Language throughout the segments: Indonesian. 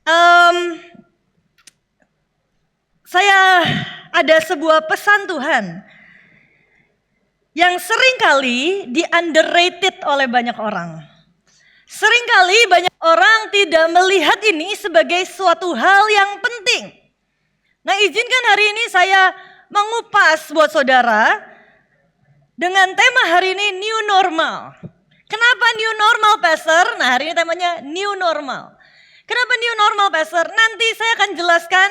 Em, saya ada sebuah pesan Tuhan yang seringkali di-underrated oleh banyak orang. Seringkali banyak orang tidak melihat ini sebagai suatu hal yang penting. Nah, izinkan hari ini saya mengupas buat saudara dengan tema hari ini new normal. Kenapa new normal, Pastor? Nah, hari ini temanya new normal. Kenapa new normal, Pastor? Nanti saya akan jelaskan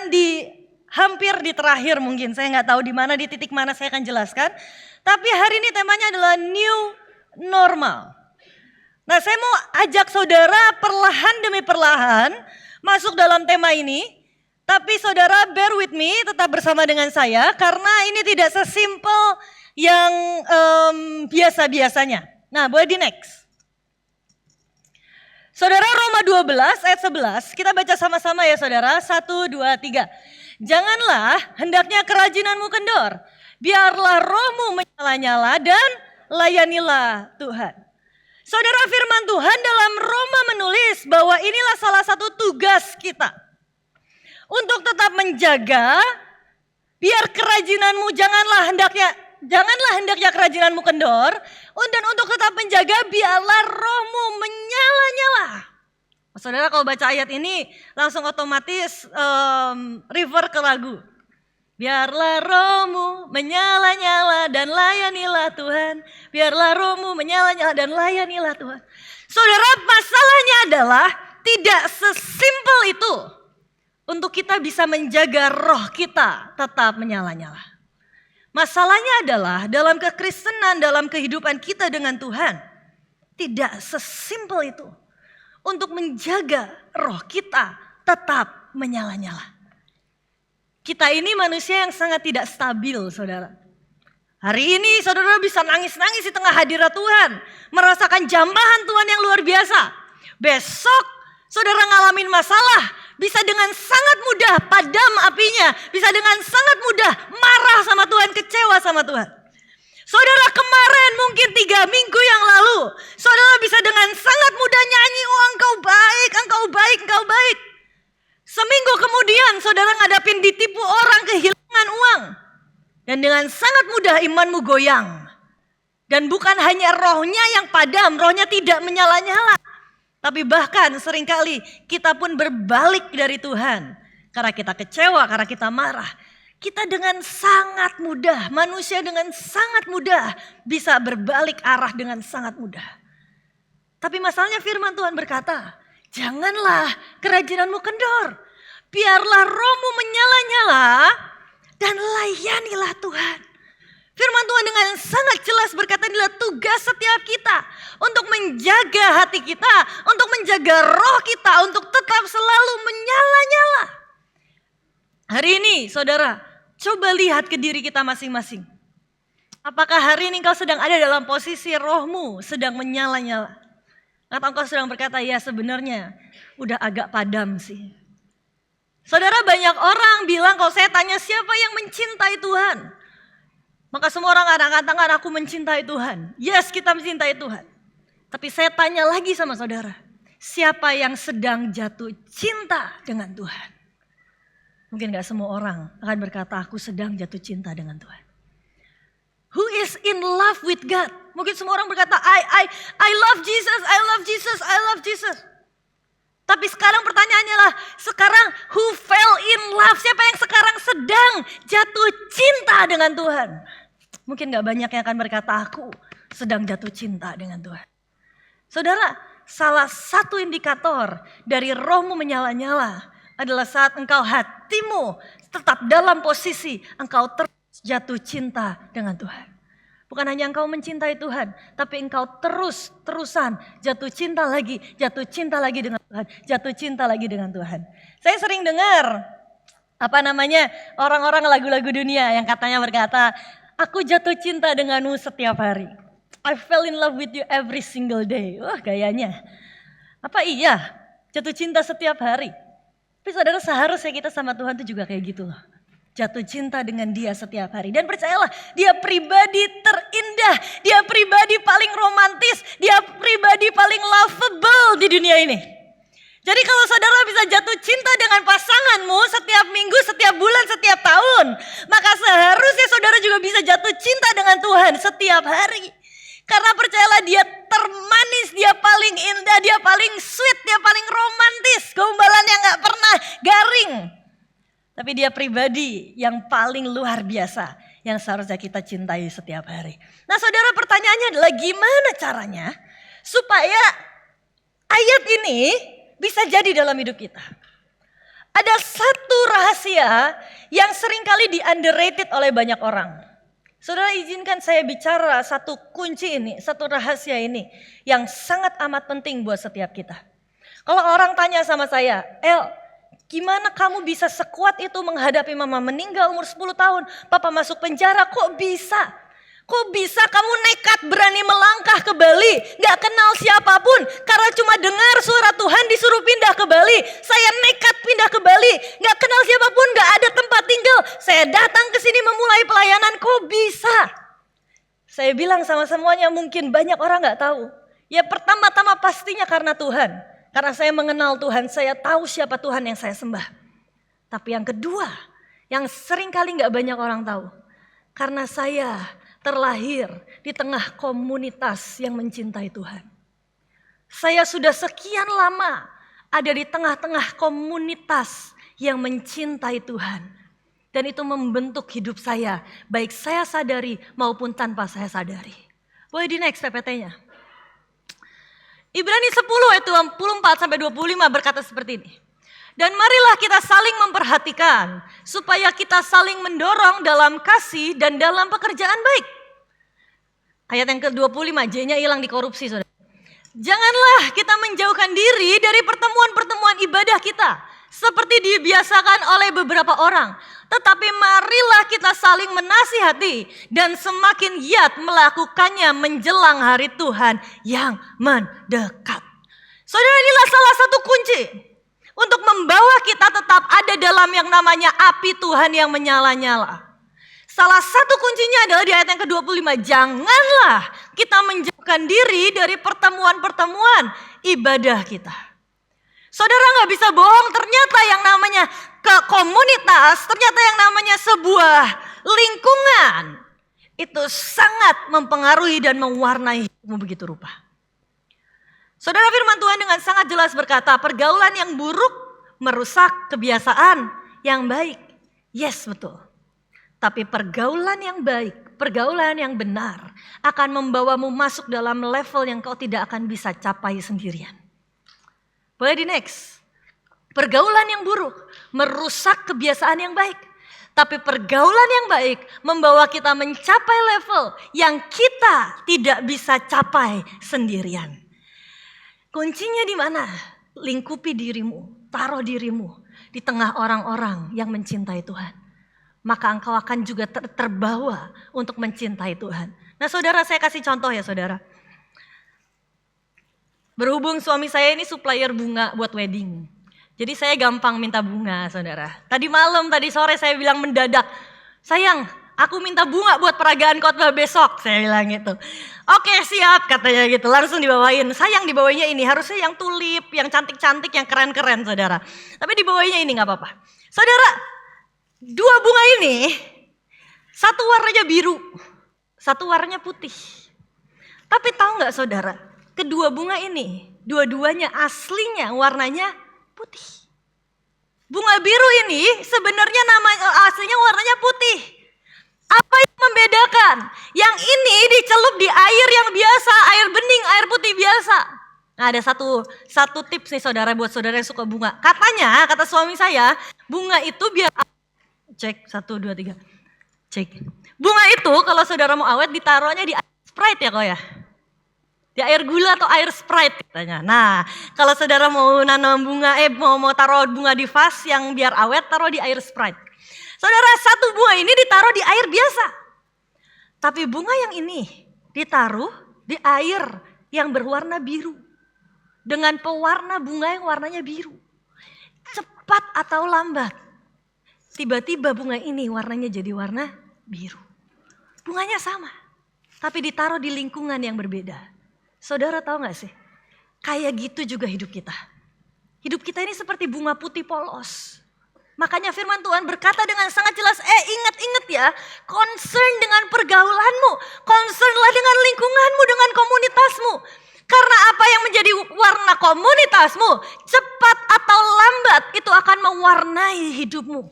hampir di terakhir mungkin. Saya nggak tahu di mana, di titik mana saya akan jelaskan. Tapi hari ini temanya adalah new normal. Nah, saya mau ajak saudara perlahan demi perlahan masuk dalam tema ini. Tapi saudara bear with me, tetap bersama dengan saya. Karena ini tidak sesimpel yang biasa-biasanya. Nah, boleh di next. Saudara, Roma 12 ayat 11, kita baca sama-sama ya saudara. 1, 2, 3. Janganlah hendaknya kerajinanmu kendor. Biarlah rohmu menyala-nyala dan layanilah Tuhan. Saudara, firman Tuhan dalam Roma menulis bahwa inilah salah satu tugas kita. Untuk tetap menjaga, biar kerajinanmu janganlah hendaknya kerajinanmu kendor. Dan untuk tetap menjaga, biarlah rohmu menyala-nyala. Saudara, kalau baca ayat ini langsung otomatis refer ke lagu. Biarlah rohmu menyala-nyala dan layanilah Tuhan. Biarlah rohmu menyala-nyala dan layanilah Tuhan. Saudara, masalahnya adalah tidak sesimpel itu untuk kita bisa menjaga roh kita tetap menyala-nyala. Masalahnya adalah dalam kekristenan, dalam kehidupan kita dengan Tuhan, tidak sesimpel itu untuk menjaga roh kita tetap menyala-nyala. Kita ini manusia yang sangat tidak stabil, saudara. Hari ini saudara bisa nangis-nangis di tengah hadirat Tuhan, merasakan jambahan Tuhan yang luar biasa. Besok saudara ngalamin masalah, bisa dengan sangat mudah padam apinya, bisa dengan sangat mudah marah sama Tuhan, kecewa sama Tuhan. Saudara, kemarin mungkin 3 minggu yang lalu, saudara bisa dengan sangat mudah nyanyi, oh engkau baik, engkau baik, engkau baik. Seminggu kemudian saudara ngadapin ditipu orang, kehilangan uang. Dan dengan sangat mudah imanmu goyang. Dan bukan hanya rohnya yang padam, rohnya tidak menyala-nyala. Tapi bahkan seringkali kita pun berbalik dari Tuhan. Karena kita kecewa, karena kita marah. Kita dengan sangat mudah, manusia dengan sangat mudah bisa berbalik arah dengan sangat mudah. Tapi masalahnya firman Tuhan berkata, janganlah kerajinanmu kendor. Biarlah rohmu menyala-nyala dan layanilah Tuhan. Firman Tuhan dengan sangat jelas berkata inilah tugas setiap kita. Untuk menjaga hati kita, untuk menjaga roh kita, untuk tetap selalu menyala-nyala. Hari ini saudara, coba lihat ke diri kita masing-masing. Apakah hari ini engkau sedang ada dalam posisi rohmu sedang menyala-nyala? Atau engkau sedang berkata, ya sebenarnya udah agak padam sih. Saudara, banyak orang bilang kalau saya tanya siapa yang mencintai Tuhan. Maka semua orang katakan aku mencintai Tuhan. Yes, kita mencintai Tuhan. Tapi saya tanya lagi sama saudara. Siapa yang sedang jatuh cinta dengan Tuhan? Mungkin gak semua orang akan berkata aku sedang jatuh cinta dengan Tuhan. Who is in love with God? Mungkin semua orang berkata I love Jesus, I love Jesus, I love Jesus. Tapi sekarang pertanyaannya lah, sekarang who fell in love? Siapa yang sekarang sedang jatuh cinta dengan Tuhan? Mungkin gak banyak yang akan berkata aku sedang jatuh cinta dengan Tuhan. Saudara, salah satu indikator dari rohmu menyala-nyala adalah saat engkau hatimu tetap dalam posisi engkau terus jatuh cinta dengan Tuhan. Bukan hanya engkau mencintai Tuhan, tapi engkau terus-terusan jatuh cinta lagi dengan Tuhan, jatuh cinta lagi dengan Tuhan. Saya sering dengar orang-orang lagu-lagu dunia yang katanya berkata, aku jatuh cinta denganmu setiap hari. I fell in love with you every single day. Wah, gayanya. Apa iya jatuh cinta setiap hari? Tapi saudara, seharusnya kita sama Tuhan itu juga kayak gitu loh. Jatuh cinta dengan dia setiap hari. Dan percayalah, dia pribadi terindah. Dia pribadi paling romantis. Dia pribadi paling lovable di dunia ini. Jadi kalau saudara bisa jatuh cinta dengan pasanganmu setiap minggu, setiap bulan, setiap tahun, maka seharusnya saudara juga bisa jatuh cinta dengan Tuhan setiap hari. Karena percayalah, dia termanis, dia paling indah, dia paling sweet, dia paling romantis. Gombalannya gak pernah garing. Tapi dia pribadi yang paling luar biasa, yang seharusnya kita cintai setiap hari. Nah saudara, pertanyaannya adalah gimana caranya supaya ayat ini bisa jadi dalam hidup kita. Ada satu rahasia yang seringkali di-underrated oleh banyak orang. Saudara, izinkan saya bicara satu kunci ini, satu rahasia ini yang sangat amat penting buat setiap kita. Kalau orang tanya sama saya, El, gimana kamu bisa sekuat itu menghadapi mama meninggal umur 10 tahun, papa masuk penjara, kok bisa? Kok bisa kamu nekat berani melangkah ke Bali, gak kenal siapapun, karena cuma dengar suara Tuhan disuruh pindah ke Bali. Saya nekat pindah ke Bali, gak kenal siapapun, gak ada tempat tinggal. Saya datang ke sini memulai pelayanan, kok bisa? Saya bilang sama semuanya, mungkin banyak orang gak tahu. Ya pertama-tama pastinya karena Tuhan. Karena saya mengenal Tuhan, saya tahu siapa Tuhan yang saya sembah. Tapi yang kedua, yang seringkali gak banyak orang tahu. Karena saya terlahir di tengah komunitas yang mencintai Tuhan. Saya sudah sekian lama ada di tengah-tengah komunitas yang mencintai Tuhan. Dan itu membentuk hidup saya, baik saya sadari maupun tanpa saya sadari. Boleh di next PPT-nya. Ibrani 10 ayat 24-25 berkata seperti ini. Dan marilah kita saling memperhatikan supaya kita saling mendorong dalam kasih dan dalam pekerjaan baik. Ayat yang ke-25, J-nya hilang di korupsi, saudara. Janganlah kita menjauhkan diri dari pertemuan-pertemuan ibadah kita seperti dibiasakan oleh beberapa orang. Tetapi marilah kita saling menasihati dan semakin giat melakukannya menjelang hari Tuhan yang mendekat. Saudara, inilah salah satu kunci untuk membawa kita tetap ada dalam yang namanya api Tuhan yang menyala-nyala. Salah satu kuncinya adalah di ayat yang ke-25. Janganlah kita menjauhkan diri dari pertemuan-pertemuan ibadah kita. Saudara gak bisa bohong, ternyata yang namanya ke komunitas, ternyata yang namanya sebuah lingkungan, itu sangat mempengaruhi dan mewarnai hidupmu begitu rupa. Saudara, firman Tuhan dengan sangat jelas berkata, pergaulan yang buruk merusak kebiasaan yang baik. Yes, betul. Tapi pergaulan yang baik, pergaulan yang benar akan membawamu masuk dalam level yang kau tidak akan bisa capai sendirian. Boleh di next. Pergaulan yang buruk merusak kebiasaan yang baik. Tapi pergaulan yang baik membawa kita mencapai level yang kita tidak bisa capai sendirian. Kuncinya di mana? Lingkupi dirimu, taruh dirimu di tengah orang-orang yang mencintai Tuhan. Maka engkau akan juga terbawa untuk mencintai Tuhan. Nah saudara, saya kasih contoh ya saudara. Berhubung suami saya ini supplier bunga buat wedding. Jadi saya gampang minta bunga saudara. Tadi malam, tadi sore saya bilang mendadak, sayang aku minta bunga buat peragaan khotbah besok. Saya bilang gitu. Oke siap katanya gitu, langsung dibawain. Sayang dibawainya ini, harusnya yang tulip, yang cantik-cantik, yang keren-keren saudara. Tapi dibawainya ini gak apa-apa. Saudara, dua bunga ini, satu warnanya biru, satu warnanya putih. Tapi tahu gak saudara, kedua bunga ini, dua-duanya aslinya warnanya putih. Bunga biru ini sebenarnya aslinya warnanya putih. Apa yang membedakan? Yang ini dicelup di air yang biasa, air bening, air putih biasa. Nah ada satu tips nih saudara buat saudara yang suka bunga. Katanya, kata suami saya, bunga itu biar cek 1, 2, 3 cek. Bunga itu kalau saudara mau awet ditaruhnya di air Sprite ya kok ya. Di air gula atau air Sprite katanya. Nah, kalau saudara mau nanam bunga, mau taruh bunga di vas yang biar awet, taruh di air Sprite. Saudara, satu bunga ini ditaruh di air biasa. Tapi bunga yang ini ditaruh di air yang berwarna biru. Dengan pewarna bunga yang warnanya biru. Cepat atau lambat, tiba-tiba bunga ini warnanya jadi warna biru. Bunganya sama, tapi ditaruh di lingkungan yang berbeda. Saudara tahu gak sih? Kayak gitu juga hidup kita. Hidup kita ini seperti bunga putih polos. Makanya firman Tuhan berkata dengan sangat jelas, ingat ya, concern dengan pergaulanmu, concernlah dengan lingkunganmu, dengan komunitasmu. Karena apa yang menjadi warna komunitasmu, cepat atau lambat itu akan mewarnai hidupmu.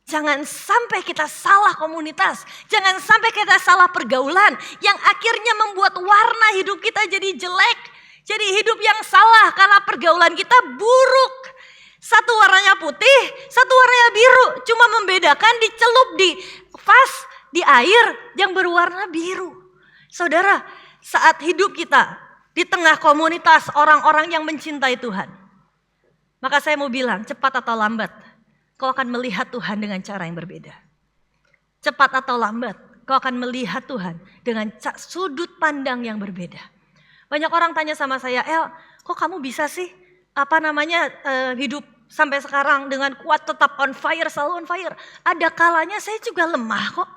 Jangan sampai kita salah komunitas, jangan sampai kita salah pergaulan yang akhirnya membuat warna hidup kita jadi jelek. Jadi hidup yang salah karena pergaulan kita buruk. Satu warnanya putih, satu warnanya biru. Cuma membedakan dicelup di vas, di air yang berwarna biru. Saudara, saat hidup kita di tengah komunitas orang-orang yang mencintai Tuhan. Maka saya mau bilang, cepat atau lambat, kau akan melihat Tuhan dengan cara yang berbeda. Cepat atau lambat, kau akan melihat Tuhan dengan sudut pandang yang berbeda. Banyak orang tanya sama saya, kok kamu bisa sih hidup sampai sekarang dengan kuat, tetap on fire, selalu on fire. Ada kalanya saya juga lemah kok.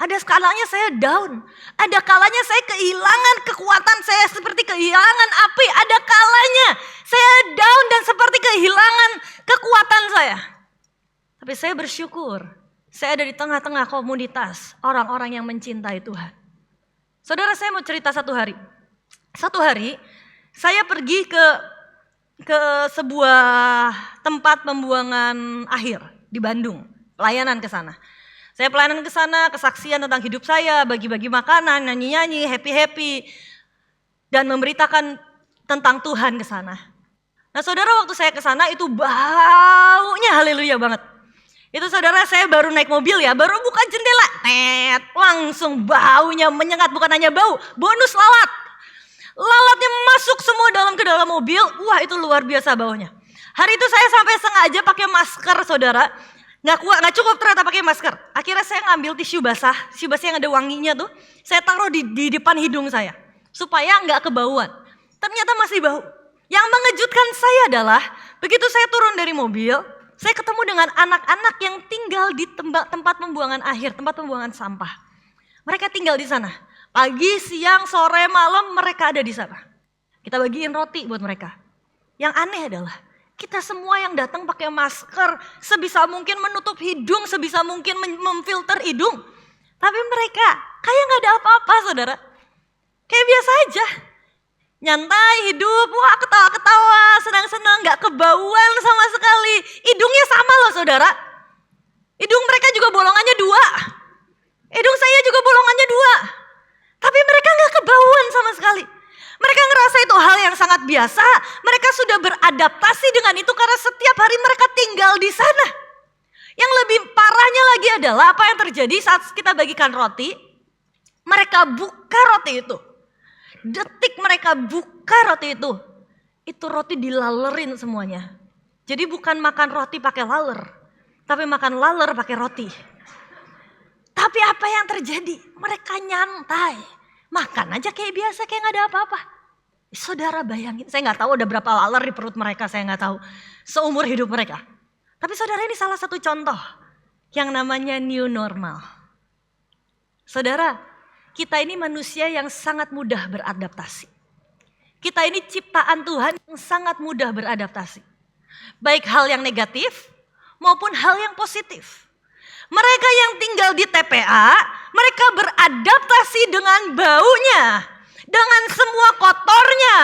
Ada kalanya saya down. Ada kalanya saya kehilangan kekuatan saya seperti kehilangan api. Ada kalanya saya down dan seperti kehilangan kekuatan saya. Tapi saya bersyukur saya ada di tengah-tengah komunitas orang-orang yang mencintai Tuhan. Saudara, saya mau cerita satu hari. Satu hari saya pergi ke sebuah tempat pembuangan akhir di Bandung, pelayanan ke sana. Saya pelayanan ke sana, kesaksian tentang hidup saya, bagi-bagi makanan, nyanyi-nyanyi, happy-happy, dan memberitakan tentang Tuhan ke sana. Nah, saudara, waktu saya ke sana itu baunya haleluya banget. Itu saudara, saya baru naik mobil ya, baru buka jendela, langsung baunya menyengat, bukan hanya bau, bonus lalat. Lalatnya masuk semua ke dalam mobil, wah itu luar biasa baunya. Hari itu saya sampai sengaja pakai masker, saudara. Nggak cukup ternyata pakai masker. Akhirnya saya ngambil tisu basah yang ada wanginya tuh, saya taruh di depan hidung saya supaya nggak kebauan. Ternyata masih bau. Yang mengejutkan saya adalah begitu saya turun dari mobil, saya ketemu dengan anak-anak yang tinggal di tempat pembuangan akhir, tempat pembuangan sampah. Mereka tinggal di sana. Pagi, siang, sore, malam mereka ada di sana. Kita bagiin roti buat mereka. Yang aneh adalah kita semua yang datang pakai masker, sebisa mungkin menutup hidung, sebisa mungkin memfilter hidung. Tapi mereka kayak gak ada apa-apa, saudara. Kayak biasa aja. Nyantai hidup, wah ketawa-ketawa, senang-senang, gak kebauan sama sekali. Hidungnya sama loh, saudara. Hidung mereka juga bolongannya 2. Hidung saya juga bolongannya 2. Tapi mereka gak kebauan sama sekali. Mereka ngerasa itu hal yang sangat biasa. Mereka sudah beradaptasi dengan itu karena setiap hari mereka tinggal di sana. Yang lebih parahnya lagi adalah apa yang terjadi saat kita bagikan roti. Mereka buka roti itu. Detik mereka buka roti itu roti dilalerin semuanya. Jadi bukan makan roti pakai laler, tapi makan laler pakai roti. Tapi apa yang terjadi? Mereka nyantai. Makan aja kayak biasa, kayak gak ada apa-apa. Saudara bayangin, saya gak tahu ada berapa laler di perut mereka, saya gak tahu. Seumur hidup mereka. Tapi saudara, ini salah satu contoh yang namanya new normal. Saudara, kita ini manusia yang sangat mudah beradaptasi. Kita ini ciptaan Tuhan yang sangat mudah beradaptasi. Baik hal yang negatif maupun hal yang positif. Mereka yang tinggal di TPA, mereka beradaptasi dengan baunya, dengan semua kotornya.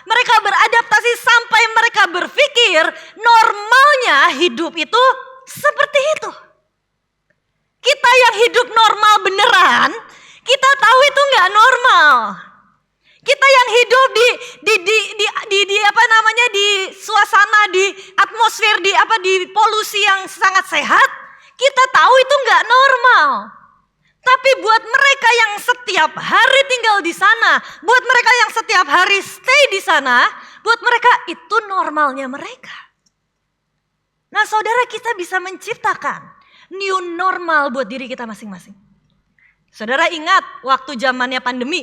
Mereka beradaptasi sampai mereka berpikir normalnya hidup itu seperti itu. Kita yang hidup normal beneran, kita tahu itu nggak normal. Kita yang hidup di suasana, di atmosfer, di polusi yang sangat sehat, kita tahu itu nggak normal. Tapi buat mereka yang setiap hari tinggal di sana, buat mereka yang setiap hari stay di sana, buat mereka itu normalnya mereka. Nah, saudara, kita bisa menciptakan new normal buat diri kita masing-masing. Saudara ingat waktu zamannya pandemi,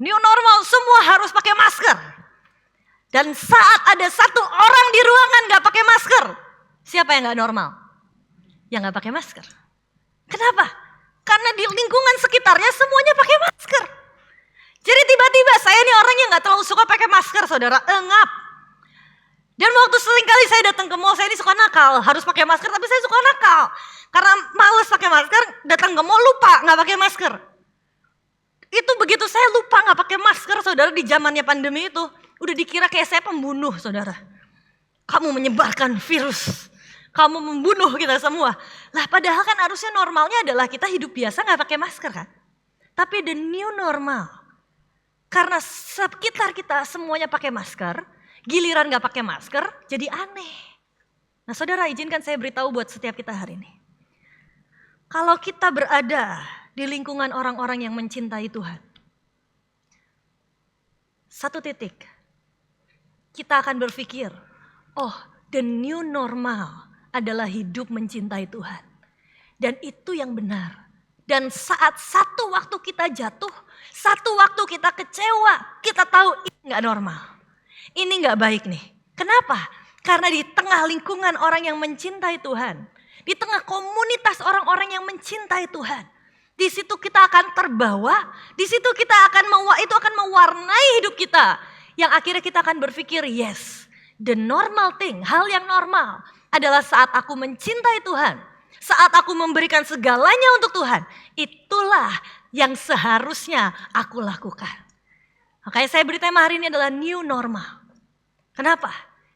new normal semua harus pakai masker. Dan saat ada satu orang di ruangan gak pakai masker, siapa yang gak normal? Yang gak pakai masker. Kenapa? Karena di lingkungan sekitarnya semuanya pakai masker. Jadi tiba-tiba saya ini orang yang gak terlalu suka pakai masker, saudara, engap. Dan waktu seringkali saya datang ke mall, saya ini suka nakal, harus pakai masker, tapi saya suka nakal. Karena males pakai masker, datang ke mall lupa nggak pakai masker. Itu begitu saya lupa nggak pakai masker, saudara, di zamannya pandemi itu, udah dikira kayak saya pembunuh, saudara. Kamu menyebarkan virus, kamu membunuh kita semua. Lah padahal kan harusnya normalnya adalah kita hidup biasa nggak pakai masker kan. Tapi the new normal, karena sekitar kita semuanya pakai masker, giliran gak pakai masker jadi aneh. Nah saudara, izinkan saya beritahu buat setiap kita hari ini. Kalau kita berada di lingkungan orang-orang yang mencintai Tuhan, satu titik, kita akan berpikir, oh the new normal adalah hidup mencintai Tuhan. Dan itu yang benar. Dan saat satu waktu kita jatuh, satu waktu kita kecewa, kita tahu ini gak normal. Ini gak baik nih. Kenapa? Karena di tengah lingkungan orang yang mencintai Tuhan, di tengah komunitas orang-orang yang mencintai Tuhan, di situ kita akan terbawa, di situ kita itu akan mewarnai hidup kita, yang akhirnya kita akan berpikir, yes, the normal thing, hal yang normal adalah saat aku mencintai Tuhan, saat aku memberikan segalanya untuk Tuhan, itulah yang seharusnya aku lakukan. Makanya saya beri tema hari ini adalah new normal. Kenapa?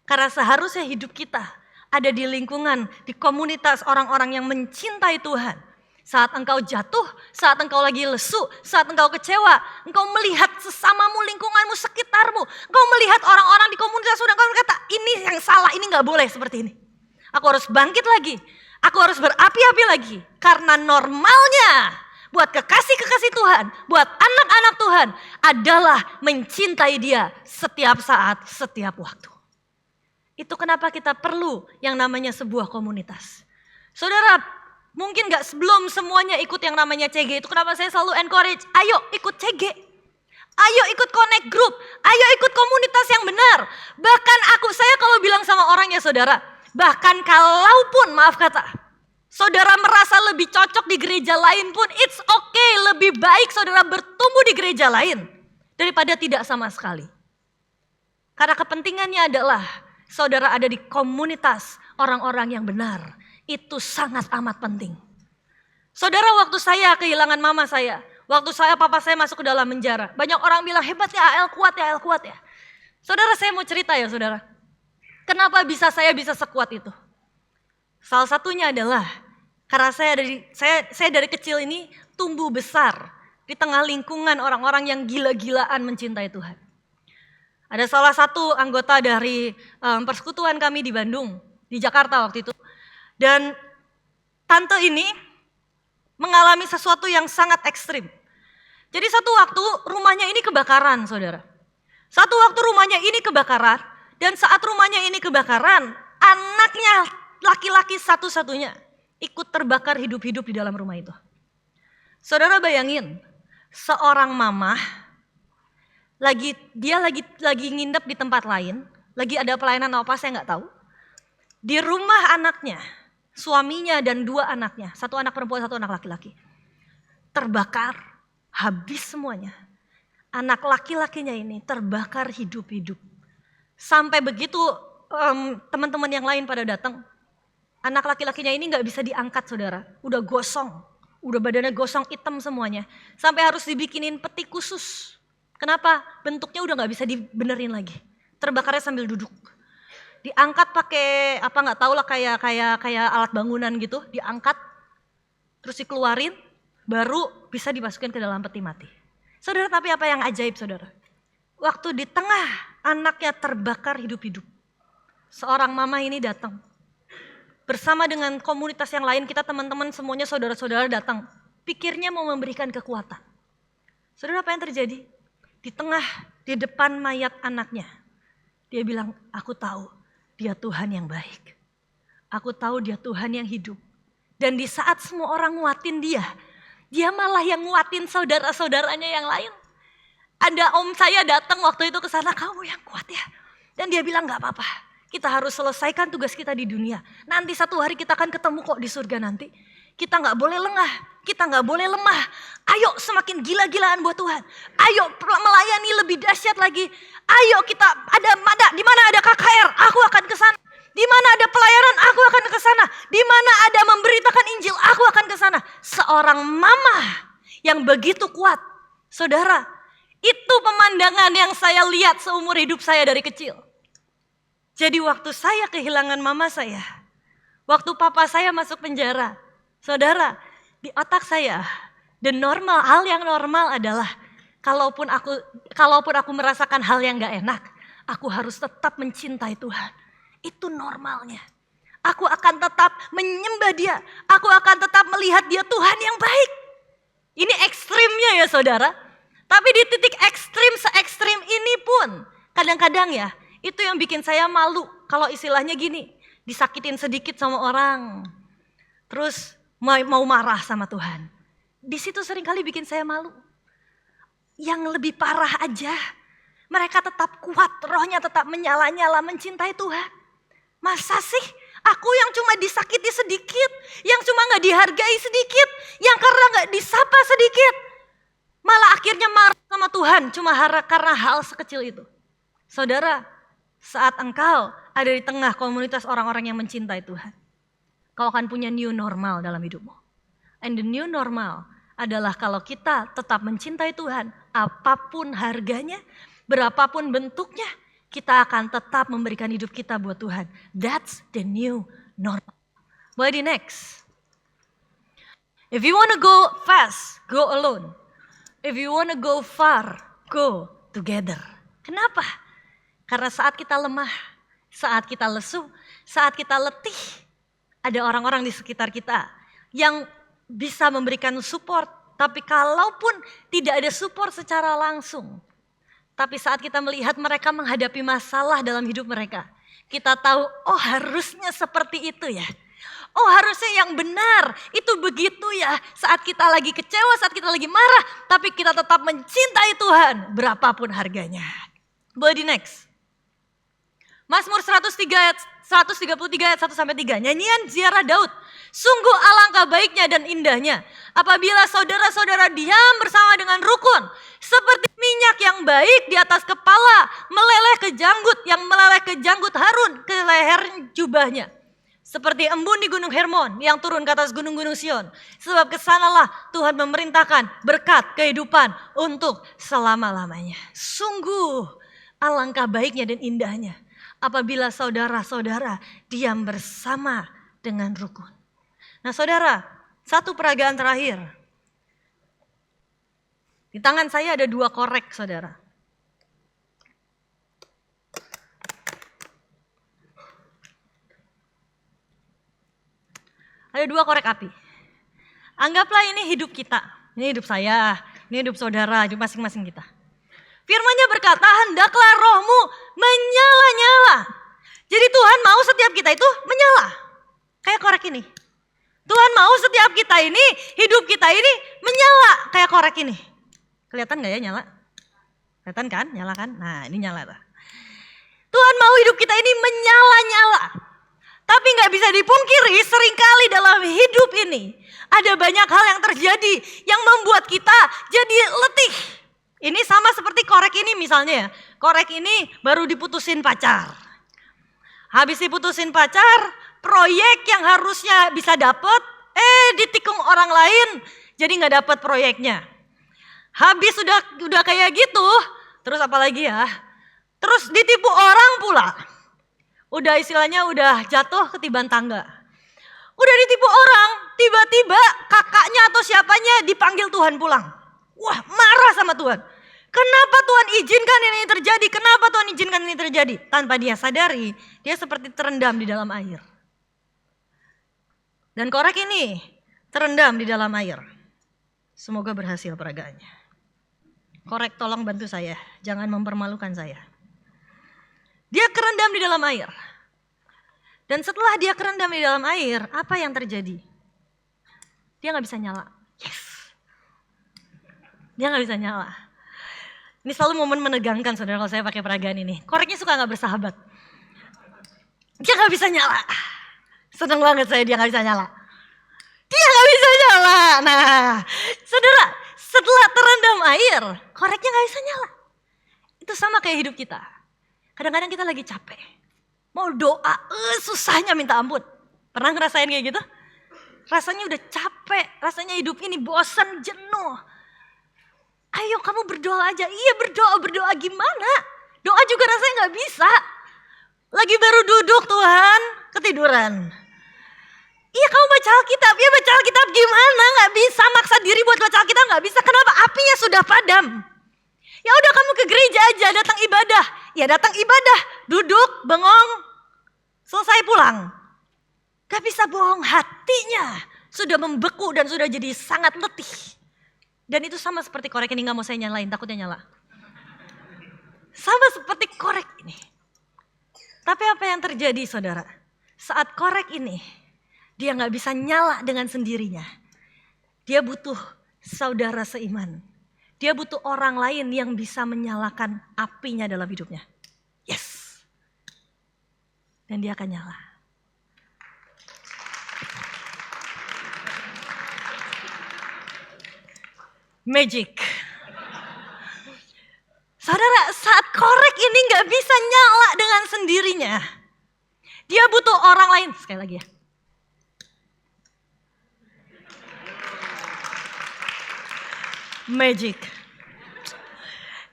Karena seharusnya hidup kita ada di lingkungan, di komunitas orang-orang yang mencintai Tuhan. Saat engkau jatuh, saat engkau lagi lesu, saat engkau kecewa, engkau melihat sesamamu, lingkunganmu, sekitarmu. Engkau melihat orang-orang di komunitas sudah engkau berkata, ini yang salah, ini gak boleh seperti ini. Aku harus bangkit lagi, aku harus berapi-api lagi. Karena normalnya buat kekasih-kekasih Tuhan, buat anak-anak Tuhan adalah mencintai Dia setiap saat, setiap waktu. Itu kenapa kita perlu yang namanya sebuah komunitas. Saudara, mungkin gak sebelum semuanya ikut yang namanya CG, itu kenapa saya selalu encourage, ayo ikut CG. Ayo ikut connect group, ayo ikut komunitas yang benar. Bahkan saya kalau bilang sama orangnya saudara, bahkan kalaupun maaf kata, saudara merasa lebih cocok di gereja lain pun it's okay, lebih baik saudara bertumbuh di gereja lain daripada tidak sama sekali. Karena kepentingannya adalah saudara ada di komunitas orang-orang yang benar. Itu sangat amat penting. Saudara, waktu saya kehilangan mama saya, waktu papa saya masuk ke dalam penjara, banyak orang bilang hebat ya AL, kuat ya AL, kuat ya. Saudara, saya mau cerita ya saudara. Kenapa saya bisa sekuat itu? Salah satunya adalah karena saya dari kecil ini tumbuh besar di tengah lingkungan orang-orang yang gila-gilaan mencintai Tuhan. Ada salah satu anggota dari persekutuan kami di Bandung, di Jakarta waktu itu. Dan tante ini mengalami sesuatu yang sangat ekstrim. Jadi satu waktu rumahnya ini kebakaran saudara. Satu waktu rumahnya ini kebakaran, dan saat rumahnya ini kebakaran, anaknya laki-laki satu-satunya ikut terbakar hidup-hidup di dalam rumah itu. Saudara bayangin, seorang mama dia lagi nginep di tempat lain, lagi ada pelayanan apa saya nggak tahu. Di rumah anaknya, suaminya dan 2 anaknya, 1 anak perempuan, 1 anak laki-laki, terbakar, habis semuanya. Anak laki-lakinya ini terbakar hidup-hidup. Sampai begitu teman-teman yang lain pada datang, anak laki-lakinya ini nggak bisa diangkat saudara, udah gosong, udah badannya gosong hitam semuanya, sampai harus dibikinin peti khusus. Kenapa? Bentuknya udah nggak bisa dibenerin lagi, terbakarnya sambil duduk. Diangkat pakai apa nggak tahu lah, kayak alat bangunan gitu, diangkat, terus dikeluarin, baru bisa dimasukin ke dalam peti mati. Saudara, tapi apa yang ajaib saudara? Waktu di tengah anaknya terbakar hidup-hidup, seorang mama ini datang. Bersama dengan komunitas yang lain, kita teman-teman semuanya saudara-saudara datang. Pikirnya mau memberikan kekuatan. Saudara, apa yang terjadi? Di depan mayat anaknya, dia bilang, aku tahu dia Tuhan yang baik. Aku tahu dia Tuhan yang hidup. Dan di saat semua orang nguatin dia malah yang nguatin saudara-saudaranya yang lain. Ada om saya datang waktu itu ke sana, kamu yang kuat ya. Dan dia bilang gak apa-apa, kita harus selesaikan tugas kita di dunia. Nanti satu hari kita akan ketemu kok di surga nanti. Kita nggak boleh lengah, kita nggak boleh lemah. Ayo semakin gila-gilaan buat Tuhan. Ayo melayani lebih dahsyat lagi. Ayo kita di mana ada KKR, aku akan ke sana. Di mana ada pelayanan, aku akan ke sana. Di mana ada memberitakan Injil, aku akan ke sana. Seorang mama yang begitu kuat. Saudara, itu pemandangan yang saya lihat seumur hidup saya dari kecil. Jadi waktu saya kehilangan mama saya, waktu papa saya masuk penjara, saudara, di otak saya, hal yang normal adalah kalaupun aku merasakan hal yang gak enak, aku harus tetap mencintai Tuhan. Itu normalnya. Aku akan tetap menyembah Dia. Aku akan tetap melihat Dia Tuhan yang baik. Ini ekstrimnya ya saudara. Tapi di titik ekstrim se-ekstrim ini pun kadang-kadang ya itu yang bikin saya malu. Kalau istilahnya gini, disakitin sedikit sama orang. Terus mau marah sama Tuhan. Di situ seringkali bikin saya malu. Yang lebih parah aja, mereka tetap kuat, rohnya tetap menyala-nyala mencintai Tuhan. Masa sih aku yang cuma disakiti sedikit, yang cuma gak dihargai sedikit, yang karena gak disapa sedikit, malah akhirnya marah sama Tuhan cuma karena hal sekecil itu. Saudara, saat engkau ada di tengah komunitas orang-orang yang mencintai Tuhan, kau akan punya new normal dalam hidupmu. And the new normal adalah kalau kita tetap mencintai Tuhan, apapun harganya, berapapun bentuknya, kita akan tetap memberikan hidup kita buat Tuhan. That's the new normal. Boleh di next. If you want to go fast, go alone. If you want to go far, go together. Kenapa? Karena saat kita lemah, saat kita lesu, saat kita letih, ada orang-orang di sekitar kita yang bisa memberikan support. Tapi kalaupun tidak ada support secara langsung, tapi saat kita melihat mereka menghadapi masalah dalam hidup mereka, kita tahu, oh harusnya seperti itu ya. Oh harusnya yang benar, itu begitu ya. Saat kita lagi kecewa, saat kita lagi marah, tapi kita tetap mencintai Tuhan, berapapun harganya. Boleh di next. Mazmur 133 ayat 1-3, nyanyian ziarah Daud. Sungguh alangkah baiknya dan indahnya apabila saudara-saudara diam bersama dengan rukun. Seperti minyak yang baik di atas kepala, yang meleleh ke janggut Harun, ke leher jubahnya. Seperti embun di gunung Hermon yang turun ke atas gunung-gunung Sion. Sebab kesanalah Tuhan memerintahkan berkat kehidupan untuk selama-lamanya. Sungguh alangkah baiknya dan indahnya apabila saudara-saudara diam bersama dengan rukun. Nah saudara, satu peragaan terakhir. Di tangan saya ada 2 korek saudara. Ada 2 korek api. Anggaplah ini hidup kita. Ini hidup saya, ini hidup saudara, hidup masing-masing kita. Firman-Nya berkata, hendaklah rohmu menyala-nyala. Jadi Tuhan mau setiap kita itu menyala. Kayak korek ini. Tuhan mau setiap kita ini, hidup kita ini menyala kayak korek ini. Kelihatan gak ya nyala? Kelihatan kan? Nyala kan? Nah ini nyala. Tuhan mau hidup kita ini menyala-nyala. Tapi gak bisa dipungkiri seringkali dalam hidup ini ada banyak hal yang terjadi yang membuat kita jadi letih. Ini sama seperti korek ini misalnya ya. Korek ini baru diputusin pacar. Habis diputusin pacar, proyek yang harusnya bisa dapet, ditikung orang lain, jadi nggak dapet proyeknya. Habis udah kayak gitu, terus apa lagi ya? Terus ditipu orang pula. Udah istilahnya udah jatuh ketiban tangga. Udah ditipu orang, tiba-tiba kakaknya atau siapanya dipanggil Tuhan pulang. Wah marah sama Tuhan. Kenapa Tuhan izinkan ini terjadi? Kenapa Tuhan izinkan ini terjadi? Tanpa dia sadari, dia seperti terendam di dalam air. Dan korek ini terendam di dalam air. Semoga berhasil peragaannya. Korek tolong bantu saya, jangan mempermalukan saya. Dia kerendam di dalam air. Dan setelah dia kerendam di dalam air, apa yang terjadi? Dia gak bisa nyala. Yes. Dia gak bisa nyala. Ini selalu momen menegangkan saudara kalau saya pakai peragaan ini. Koreknya suka gak bersahabat. Dia gak bisa nyala. Seneng banget saya dia gak bisa nyala. dia nggak bisa nyala. Nah, saudara, setelah terendam air, koreknya nggak bisa nyala. Itu sama kayak hidup kita. Kadang-kadang kita lagi capek, mau doa, susahnya minta ampun. Pernah ngerasain kayak gitu? Rasanya udah capek, rasanya hidup ini bosan, jenuh. Ayo kamu berdoa aja. Iya berdoa gimana? Doa juga rasanya gak bisa. Lagi baru duduk Tuhan, ketiduran. Iya kamu baca Alkitab, iya baca Alkitab gimana? Gak bisa maksa diri buat baca Alkitab, gak bisa. Kenapa? Apinya sudah padam. Ya udah kamu ke gereja aja, datang ibadah. Ya datang ibadah, duduk, bengong, selesai pulang. Gak bisa bohong, hatinya sudah membeku dan sudah jadi sangat letih. Dan itu sama seperti korek ini, gak mau saya nyalain, takutnya nyala. Sama seperti korek ini. Tapi apa yang terjadi saudara? Saat korek ini, dia gak bisa nyala dengan sendirinya. Dia butuh saudara seiman. Dia butuh orang lain yang bisa menyalakan apinya dalam hidupnya. Yes. Dan dia akan nyala. Magic. Saudara, saat korek ini gak bisa nyala dengan sendirinya. Dia butuh orang lain. Sekali lagi ya. Magic.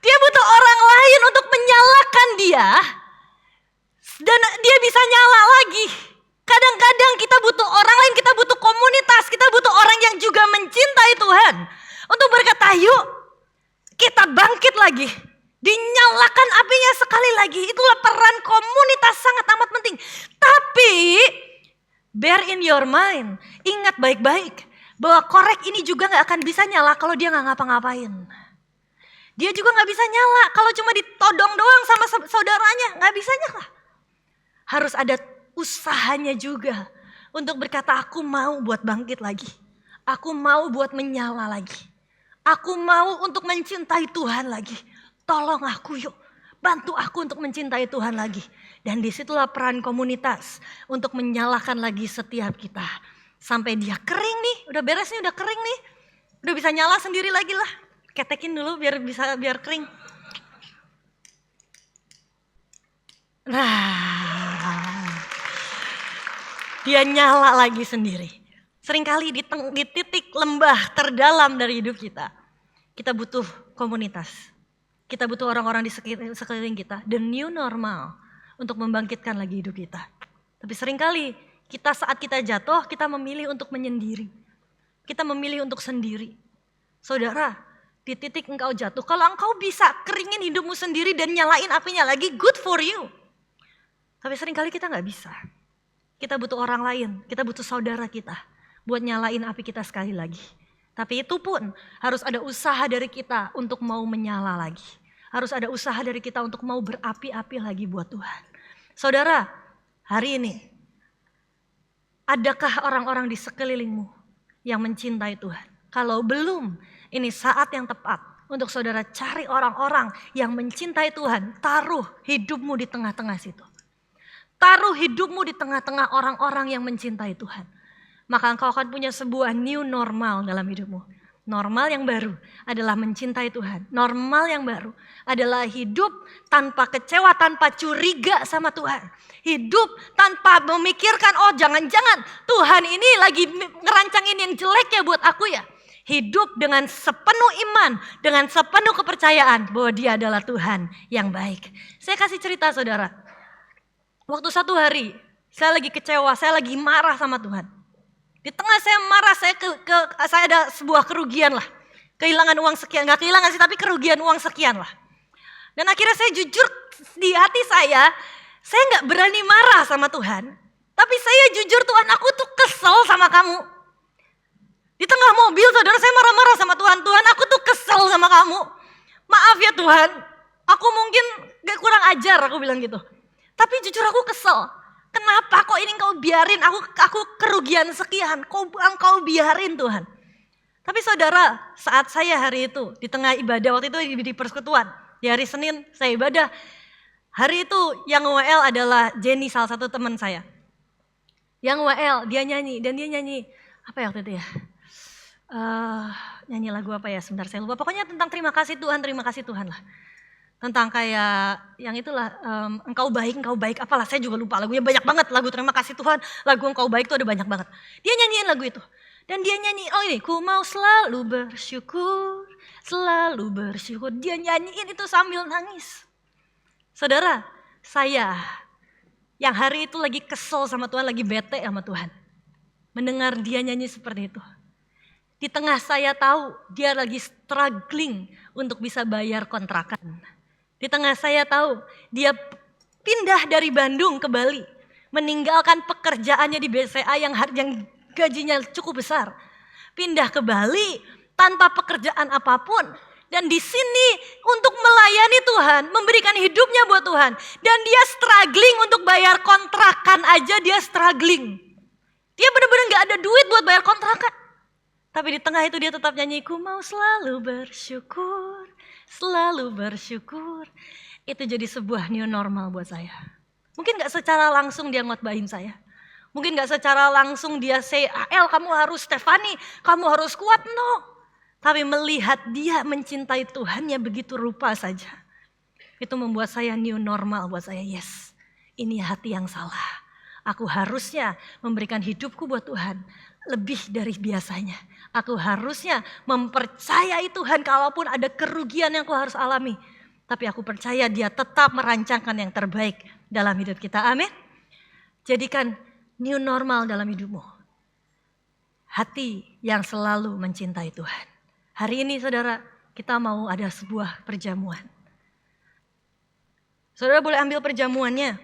Dia butuh orang lain untuk menyalakan dia. Dan dia bisa nyala lagi. Kadang-kadang kita butuh orang lain, kita butuh komunitas, kita butuh orang yang juga mencintai Tuhan. Untuk berkata, yuk kita bangkit lagi. Dinyalakan apinya sekali lagi. Itulah peran komunitas sangat amat penting. Tapi bear in your mind, ingat baik-baik bahwa korek ini juga gak akan bisa nyala kalau dia gak ngapa-ngapain. Dia juga gak bisa nyala kalau cuma ditodong doang sama saudaranya, gak bisa nyala. Harus ada usahanya juga untuk berkata aku mau buat bangkit lagi. Aku mau buat menyala lagi. Aku mau untuk mencintai Tuhan lagi. Tolong aku yuk, bantu aku untuk mencintai Tuhan lagi. Dan disitulah peran komunitas untuk menyalakan lagi setiap kita. Sampai dia kering nih, udah beres nih, udah kering nih. Udah bisa nyala sendiri lagi lah. Ketekin dulu biar kering. Nah, dia nyala lagi sendiri. Seringkali di titik lembah terdalam dari hidup kita, kita butuh komunitas. Kita butuh orang-orang di sekeliling kita. The new normal untuk membangkitkan lagi hidup kita. Tapi seringkali kita saat kita jatuh, kita memilih untuk menyendiri. Kita memilih untuk sendiri. Saudara, di titik engkau jatuh, kalau engkau bisa keringin hidupmu sendiri dan nyalain apinya lagi, good for you. Tapi seringkali kita gak bisa. Kita butuh orang lain, kita butuh saudara kita buat nyalain api kita sekali lagi. Tapi itu pun harus ada usaha dari kita untuk mau menyala lagi. Harus ada usaha dari kita untuk mau berapi-api lagi buat Tuhan. Saudara, hari ini adakah orang-orang di sekelilingmu yang mencintai Tuhan? Kalau belum, ini saat yang tepat untuk saudara cari orang-orang yang mencintai Tuhan. Taruh hidupmu di tengah-tengah situ. Taruh hidupmu di tengah-tengah orang-orang yang mencintai Tuhan. Maka engkau akan punya sebuah new normal dalam hidupmu. Normal yang baru adalah mencintai Tuhan. Normal yang baru adalah hidup tanpa kecewa, tanpa curiga sama Tuhan. Hidup tanpa memikirkan, oh jangan-jangan Tuhan ini lagi ngerancangin yang jelek ya buat aku ya. Hidup dengan sepenuh iman, dengan sepenuh kepercayaan bahwa Dia adalah Tuhan yang baik. Saya kasih cerita saudara. Waktu satu hari, saya lagi kecewa, saya lagi marah sama Tuhan. Di tengah saya marah, saya ada sebuah kerugian lah. Kehilangan uang sekian, gak kehilangan sih tapi kerugian uang sekian lah. Dan akhirnya saya jujur di hati saya gak berani marah sama Tuhan. Tapi saya jujur, Tuhan aku tuh kesel sama kamu. Di tengah mobil saudara saya marah-marah sama Tuhan. Tuhan aku tuh kesel sama kamu. Maaf ya Tuhan, aku mungkin gak kurang ajar aku bilang gitu. Tapi jujur aku kesel. Kenapa kok ini kau biarin aku kerugian sekian, engkau biarin Tuhan. Tapi saudara, saat saya hari itu di tengah ibadah waktu itu di persekutuan, di hari Senin saya ibadah. Hari itu yang WL adalah Jenny, salah satu teman saya. Yang WL dia nyanyi dan dia nyanyi, apa ya waktu itu ya? Nyanyi lagu apa ya? Sebentar saya lupa. Pokoknya tentang terima kasih Tuhan lah. Tentang kayak yang itulah, engkau baik, apalah saya juga lupa lagunya banyak banget lagu terima kasih Tuhan, lagu engkau baik itu ada banyak banget. Dia nyanyiin lagu itu. Dan dia nyanyi, oh ini, ku mau selalu bersyukur, selalu bersyukur. Dia nyanyiin itu sambil nangis. Saudara, saya yang hari itu lagi kesel sama Tuhan, lagi bete sama Tuhan. Mendengar dia nyanyi seperti itu. Di tengah saya tahu dia lagi struggling untuk bisa bayar kontrakan. Di tengah saya tahu dia pindah dari Bandung ke Bali. Meninggalkan pekerjaannya di BCA yang gajinya cukup besar. Pindah ke Bali tanpa pekerjaan apapun. Dan di sini untuk melayani Tuhan, memberikan hidupnya buat Tuhan. Dan dia struggling untuk bayar kontrakan aja dia struggling. Dia benar-benar gak ada duit buat bayar kontrakan. Tapi di tengah itu dia tetap nyanyi, ku mau selalu bersyukur, selalu bersyukur. Itu jadi sebuah new normal buat saya. Mungkin gak secara langsung dia ngotbahin saya. Mungkin gak secara langsung dia say, El kamu harus Stefani, kamu harus kuat, no. Tapi melihat dia mencintai Tuhannya begitu rupa saja. Itu membuat saya new normal buat saya, yes. Ini hati yang salah. Aku harusnya memberikan hidupku buat Tuhan lebih dari biasanya. Aku harusnya mempercayai Tuhan kalaupun ada kerugian yang aku harus alami. Tapi aku percaya dia tetap merancangkan yang terbaik dalam hidup kita. Amin. Jadikan new normal dalam hidupmu. Hati yang selalu mencintai Tuhan. Hari ini saudara, kita mau ada sebuah perjamuan. Saudara boleh ambil perjamuannya.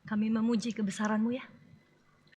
Kami memuji kebesaran-Mu ya.